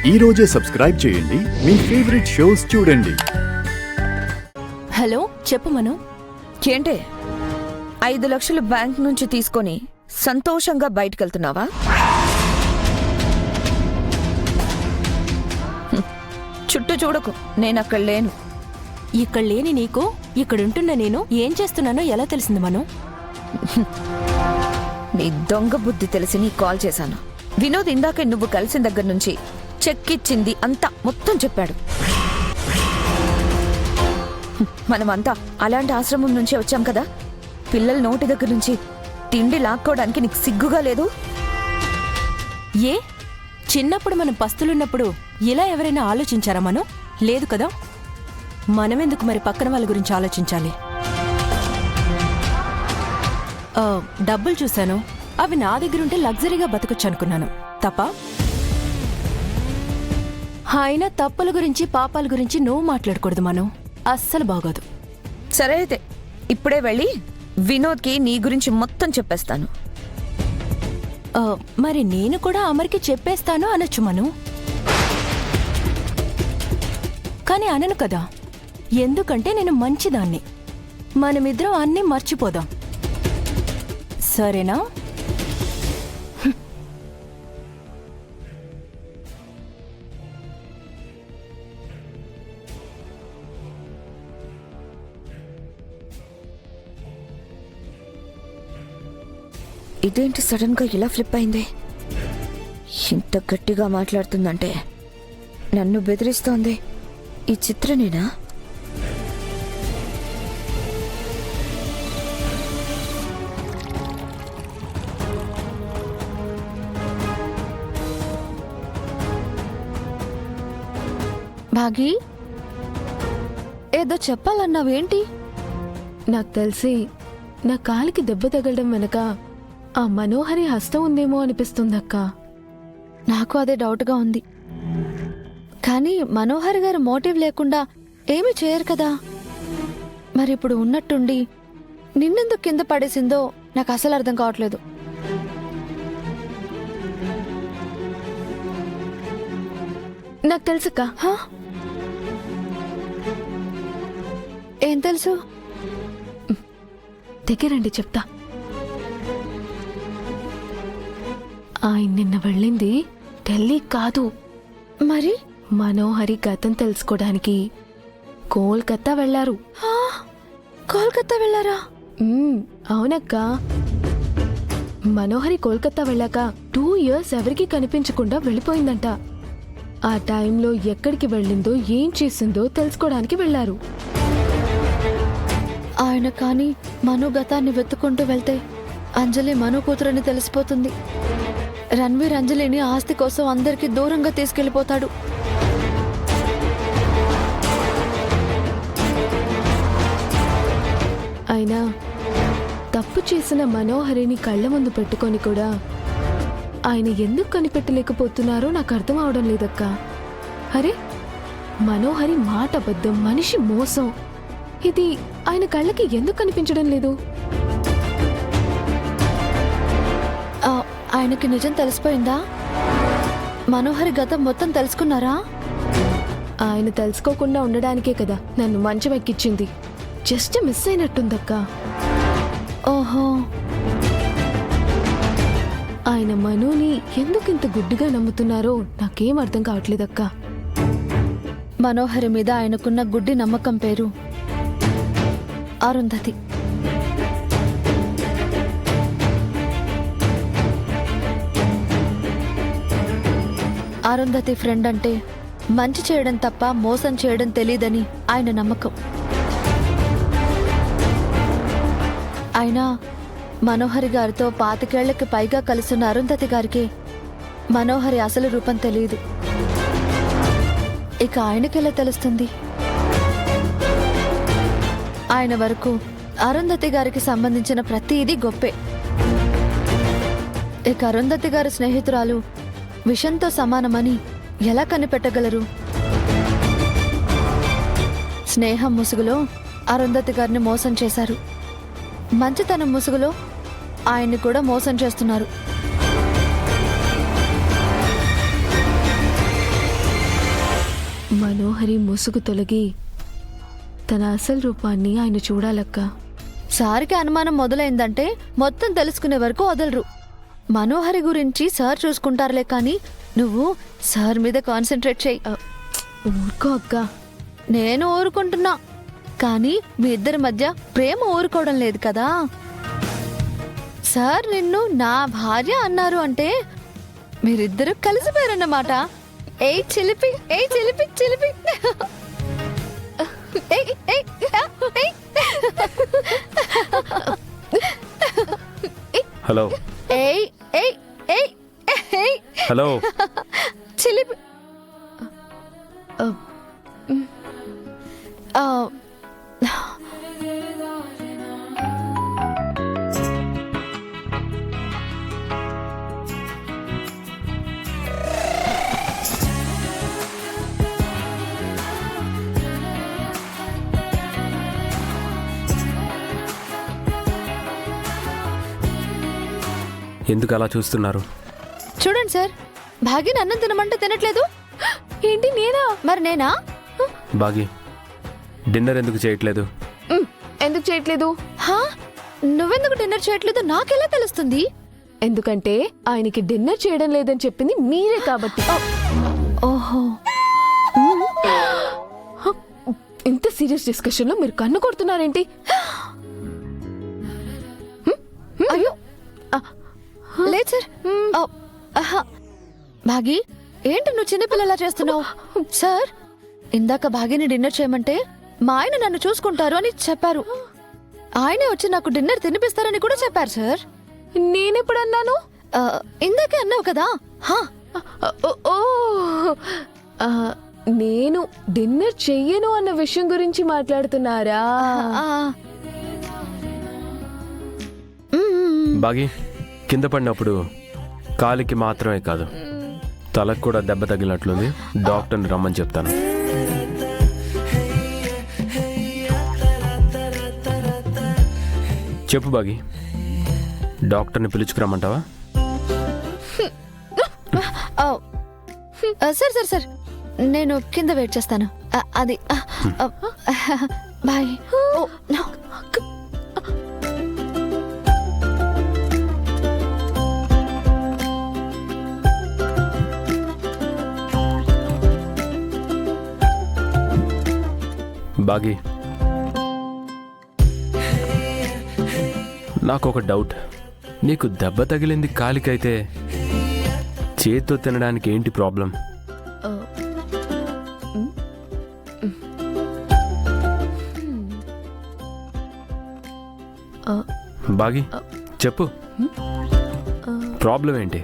ఈ రోజే సబ్స్క్రైబ్ చేయండి, మీ ఫేవరెట్ షోస్ చూడండి. హలో, చెప్పు మను. ఏంటే 5 లక్షలు బ్యాంక్ నుంచి తీసుకొని సంతోషంగా బయటకెళ్తున్నావా? చుట్టూ చూడకు, నేనక్కడ లేను. ఇక్కడ లేని నీకు ఇక్కడుంటున్న నేను ఏం చేస్తున్నానో ఎలా తెలిసింది మను? నీ దొంగ బుద్ధి తెలిసి నీ కాల్ చేశాను. వినోద్ ఇందాకే నువ్వు కలిసిన దగ్గర నుంచి చెక్ ఇచ్చింది అంతా మొత్తం చెప్పాడు. మనమంతా అలాంటి ఆశ్రమం నుంచి వచ్చాం కదా. పిల్లల నోటి దగ్గర నుంచి తిండి లాక్కోవడానికి నీకు సిగ్గుగా లేదు? ఏ చిన్నప్పుడు మనం పస్తులున్నప్పుడు ఇలా ఎవరైనా ఆలోచించారా మను? లేదు కదా. మనమెందుకు మరి పక్కన వాళ్ళ గురించి ఆలోచించాలి? డబ్బులు చూశాను, అవి నా దగ్గరుంటే లగ్జరీగా బతకొచ్చు అనుకున్నాను. తప్ప అయినా తప్పుల గురించి పాపాల గురించి నువ్వు మాట్లాడకూడదు మను, అస్సలు బాగోదు. సరే అయితే ఇప్పుడే వెళ్ళి వినోద్కి నీ గురించి మొత్తం చెప్పేస్తాను. మరి నేను కూడా అమర్కి చెప్పేస్తాను అనొచ్చు మను. కానీ అనను కదా, ఎందుకంటే నేను మంచిదాన్ని. మనమిద్దరం అన్నీ మర్చిపోదాం, సరేనా? ఇదేంటి సడన్ గా ఇలా ఫ్లిప్ అయింది? ఇంత గట్టిగా మాట్లాడుతుందంటే నన్ను బెదిరిస్తోంది. ఈ చిత్రనేనా? భాగి, ఏదో చెప్పాలన్నావేంటి? నాకు తెలిసి నా కాలికి దెబ్బ తగలడం వెనక ఆ మనోహరి హస్తం ఉందేమో అనిపిస్తుందక్క. నాకు అదే డౌట్గా ఉంది. కానీ మనోహర్ గారు మోటివ్ లేకుండా ఏమీ చేయరు కదా. మరి ఇప్పుడు ఉన్నట్టుండి నిన్నెందుకు కింద పడేసిందో నాకు అసలు అర్థం కావట్లేదు. నాకు తెలుసక్క. ఏం తెలుసు? దగ్గరండి చెప్తా. ఆయన నిన్న వెళ్ళింది ఢిల్లీ కాదు, మరి మనోహరి గతం తెలుసుకోవడానికి కోల్కతా వెళ్లారు. కోల్కతా వెళ్ళారా? అవునక్క. మనోహరి కోల్కతా వెళ్ళాక 2 years ఎవరికీ కనిపించకుండా వెళ్ళిపోయిందంట. ఆ టైంలో ఎక్కడికి వెళ్ళిందో ఏం చేసిందో తెలుసుకోవడానికి వెళ్లారు. ఆయన కానీ మను గతాన్ని వెతుక్కుంటూ వెళ్తే అంజలి మను కూతురని తెలిసిపోతుంది. రణ్వీర్ అంజలిని ఆస్తి కోసం అందరికీ దూరంగా తీసుకెళ్లిపోతాడు. అయినా తప్పు చేసిన మనోహరిని కళ్ళ ముందు పెట్టుకొని కూడా ఆయన ఎందుకు కనిపెట్టలేకపోతున్నారో నాకు అర్థం అవడం లేదక్క. అరే, మనోహరి మాట అబద్ధం, మనిషి మోసం, ఇది ఆయన కళ్ళకి ఎందుకు కనిపించడం లేదు? ఆయనకి నిజం తెలిసిపోయిందా? మనోహరి గతం మొత్తం తెలుసుకున్నారా? ఆయన తెలుసుకోకుండా ఉండడానికే కదా నన్ను మంచం ఎక్కించింది. Just miss అయినట్టుందక్క. ఓహో, ఆయన మనుని ఎందుకింత గుడ్డిగా నమ్ముతున్నారో నాకేం అర్థం కావట్లేదక్క. మనోహరి మీద ఆయనకున్న గుడ్డి నమ్మకం పేరు అరుంధతి. అరుంధతి ఫ్రెండ్ అంటే మంచి చేయడం తప్ప మోసం చేయడం తెలీదని ఆయన నమ్మకం. అయినా మనోహరి గారితో 25 ఏళ్లకి పైగా కలుసున్న అరుంధతి గారికి మనోహరి అసలు రూపం తెలియదు. ఇక ఆయనకెలా తెలుస్తుంది? ఆయన వరకు అరుంధతి గారికి సంబంధించిన ప్రతిదీ గొప్పే. ఇక అరుంధతి గారి స్నేహితురాలు విషంతో సమానమని ఎలా కనిపెట్టగలరు? స్నేహం ముసుగులో అరుంధతి గారిని మోసం చేశారు. మంచితనం ముసుగులో ఆయన్ని కూడా మోసం చేస్తున్నారు. మనోహరి ముసుగు తొలగి తన అసలు రూపాన్ని ఆయన చూడాలక్క. సార్కి అనుమానం మొదలైందంటే మొత్తం తెలుసుకునే వరకు వదలరు. మనోహరి గురించి సార్ చూసుకుంటారులే, కానీ నువ్వు సార్ మీద కాన్సన్ట్రేట్ చేయి. ఊరుకో అక్క. నేను ఊరుకుంటున్నా, కానీ మీ ఇద్దరి మధ్య ప్రేమ ఊరుకోవడం లేదు కదా. సార్ నిన్ను నా భార్య అన్నారు అంటే మీరిద్దరూ కలిసిపోయారన్నమాట. ఏయ్ చిలిపి, ఏయ్ చిలిపి చిలిపి. ఏయ్, ఏయ్, ఏయ్. హలో ఏయ్, ఏయ్, ఏయ్, ఏయ్. హలో చిలిపి. ఆ, ఎందుకు అలా చూస్తున్నారు? చూడండి సార్, భాగ్యని అన్నం తినమంటే తినట్లేదు. ఏంటి నేనా? మరి నేనా? బాగి, డిన్నర్ ఎందుకు చేయట్లేదు? ఎందుకు చేయట్లేదు? హా? నువ్వెందుకు డిన్నర్ చేయట్లేదు నాకెలా తెలుస్తుంది? ఎందుకంటే ఆయనకి డిన్నర్ చేయడం లేదని చెప్పింది మీరే కాబట్టి. ఓహో, ఇంత సీరియస్ డిస్కషన్ లో మీరు కన్ను కొడుతున్నారేంటి? అయ్యో లేదు సార్. ఓ, ఆహా. భాగి, ఏంటి నువ్వు చిన్నపిల్లలా చేస్తున్నావు? సార్, ఇందాక భాగిని డిన్నర్ చేయమంటే మా ఆయన నన్ను చూసుకుంటారు అని చెప్పారు. ఆయనే వచ్చి నాకు డిన్నర్ తినిపిస్తారని కూడా చెప్పారు సార్. నేనెప్పుడు అన్నాను? ఇందాకే అన్నావు కదా. హా, ఓ, ఆ, నేను డిన్నర్ చెయ్యను అన్న విషయం గురించి మాట్లాడుతున్నారా? ఆ. మ్మ్. బాగి, కింద పడినప్పుడు కాలికి మాత్రమే కాదు, తలకు కూడా దెబ్బ తగిలినట్లుంది. డాక్టర్ని రమ్మని చెప్తాను. చెప్పు బాగి, డాక్టర్ని పిలుచుకురమ్మంటావా? ఓ, సార్ సార్ సార్, నేను కింద వెయిట్ చేస్తాను. అది బాయ్. ఓ, నో. బాగి, నాకు ఒక డౌట్. నీకు దెబ్బ తగిలింది కాలికైతే చేత్తో తినడానికి ఏంటి ప్రాబ్లం? బాగి, చెప్పు, ప్రాబ్లం ఏంటి?